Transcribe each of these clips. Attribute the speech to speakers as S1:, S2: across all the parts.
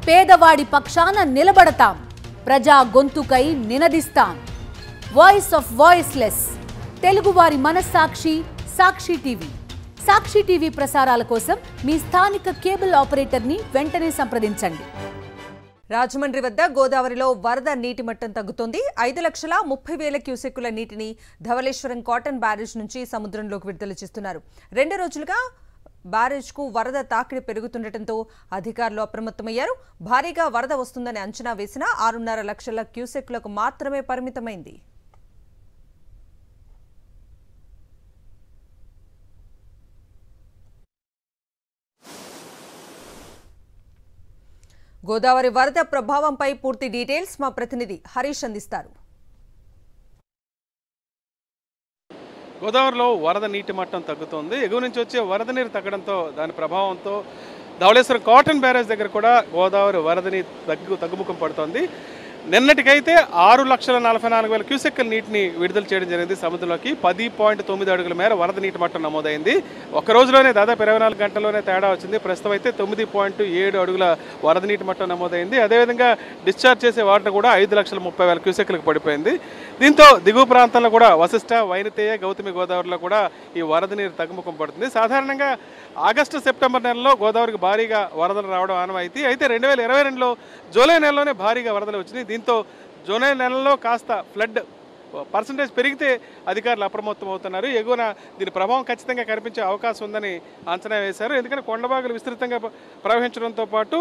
S1: పేదవాడి పక్షాన నిలబడతాం, ప్రజా గొంతుకై నినదిస్తాం. వాయిస్ ఆఫ్ వాయిస్లెస్, తెలుగువారి మనస్సాక్షి సాక్షి టీవీ. సాక్షి టీవీ ప్రసారాల కోసం మీ స్థానిక కేబుల్ ఆపరేటర్ని వెంటనే సంప్రదించండి.
S2: రాజమండ్రి వద్ద గోదావరిలో వరద నీటి మట్టం తగ్గుతోంది. 5,30,000 క్యూసెక్కుల నీటిని ధవళేశ్వరం కాటన్ బ్యారేజ్ నుంచి సముద్రంలోకి విడుదల చేస్తున్నారు. 2 రోజులుగా బ్యారేజ్కు వరద తాకిడి పెరుగుతుండటంతో అధికారులు అప్రమత్తమయ్యారు. భారీగా వరద వస్తుందని అంచనా వేసిన 6.5 లక్షల క్యూసెక్కులకు మాత్రమే పరిమితమైంది. గోదావరి వరద ప్రభావంపై పూర్తి డీటెయిల్స్ మా ప్రతినిధి హరీష్ అందిస్తారు.
S3: గోదావరిలో వరద నీటి మట్టం తగ్గుతోంది. ఎగువ నుంచి వచ్చే వరద నీరు తగ్గడంతో దాని ప్రభావంతో ధవళేశ్వరం కాటన్ బ్యారేజ్ దగ్గర కూడా గోదావరి వరద నీరు తగ్గుముఖం పడుతోంది. నిన్నటికైతే 6,44,000 క్యూసెక్కుల నీటిని విడుదల చేయడం జరిగింది సముద్రంలోకి. 10.9 అడుగుల మేర వరద నీటి మట్టం నమోదైంది. ఒక రోజులోనే దాదాపు 24 గంటల్లోనే తేడా వచ్చింది. ప్రస్తుతం అయితే 9.7 అడుగుల వరద నీటి మట్టం నమోదైంది. అదేవిధంగా డిశ్చార్జ్ చేసే వాటర్ కూడా 5,30,000 క్యూసెక్కులకు పడిపోయింది. దీంతో దిగువ ప్రాంతంలో కూడా వశిష్ట, వైనతేయ, గౌతమి గోదావరిలో కూడా ఈ వరద నీరు తగ్గుముఖం పడుతుంది. సాధారణంగా ఆగస్టు, సెప్టెంబర్ నెలలో గోదావరికి భారీగా వరదలు రావడం ఆనవాయితీ. అయితే 2022లో జూలై నెలలోనే భారీగా వరదలు వచ్చినాయి. దీంతో జూలై నెలలో కాస్త ఫ్లడ్ పర్సంటేజ్ పెరిగితే అధికారులు అప్రమత్తం అవుతున్నారు. ఎగువన దీని ప్రభావం ఖచ్చితంగా కనిపించే అవకాశం ఉందని అంచనా వేశారు. ఎందుకంటే కొండబాగులు విస్తృతంగా ప్రవహించడంతో పాటు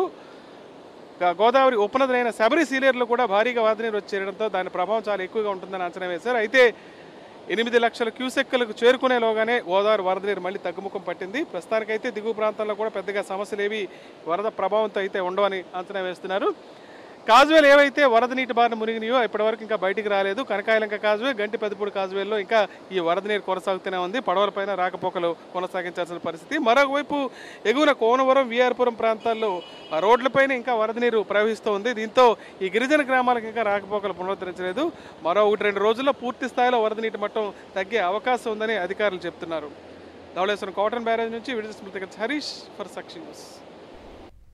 S3: గోదావరి ఉపనదులైన శబరి సీలేరులో కూడా భారీగా వరద నీరు వచ్చి చేరడంతో దాని ప్రభావం చాలా ఎక్కువగా ఉంటుందని అంచనా వేశారు. అయితే 8 లక్షల క్యూసెక్కులకు చేరుకునేలోగానే గోదావరి వరద నీరు మళ్ళీ తగ్గుముఖం పట్టింది. ప్రస్తుతానికైతే దిగువ ప్రాంతాల్లో కూడా పెద్దగా సమస్యలు ఏవి వరద ప్రభావంతో అయితే ఉండవని అంచనా వేస్తున్నారు. కాజువేలు ఏవైతే వరద నీటి బారిన మునిగినాయో ఇప్పటివరకు ఇంకా బయటికి రాలేదు. కనకాయలంక కాజువే, గంటి పెద్దపూడి కాజువేల్లో ఇంకా ఈ వరద నీరు కొనసాగుతూనే ఉంది. పడవలపైన రాకపోకలు కొనసాగించాల్సిన పరిస్థితి. మరోవైపు ఎగువన కోనవరం, విఆర్పురం ప్రాంతాల్లో రోడ్లపైన ఇంకా వరద నీరు ప్రవహిస్తూ ఉంది. దీంతో ఈ గిరిజన గ్రామాలకు ఇంకా రాకపోకలు పునరుద్ధరించలేదు. మరో 1-2 రోజుల్లో పూర్తి స్థాయిలో వరద నీటి మట్టం తగ్గే అవకాశం ఉందని అధికారులు చెప్తున్నారు. ధవళేశ్వరం కాటన్ బ్యారేజ్ నుంచి విడుదల హరీష్ ఫర్ సాక్షి న్యూస్.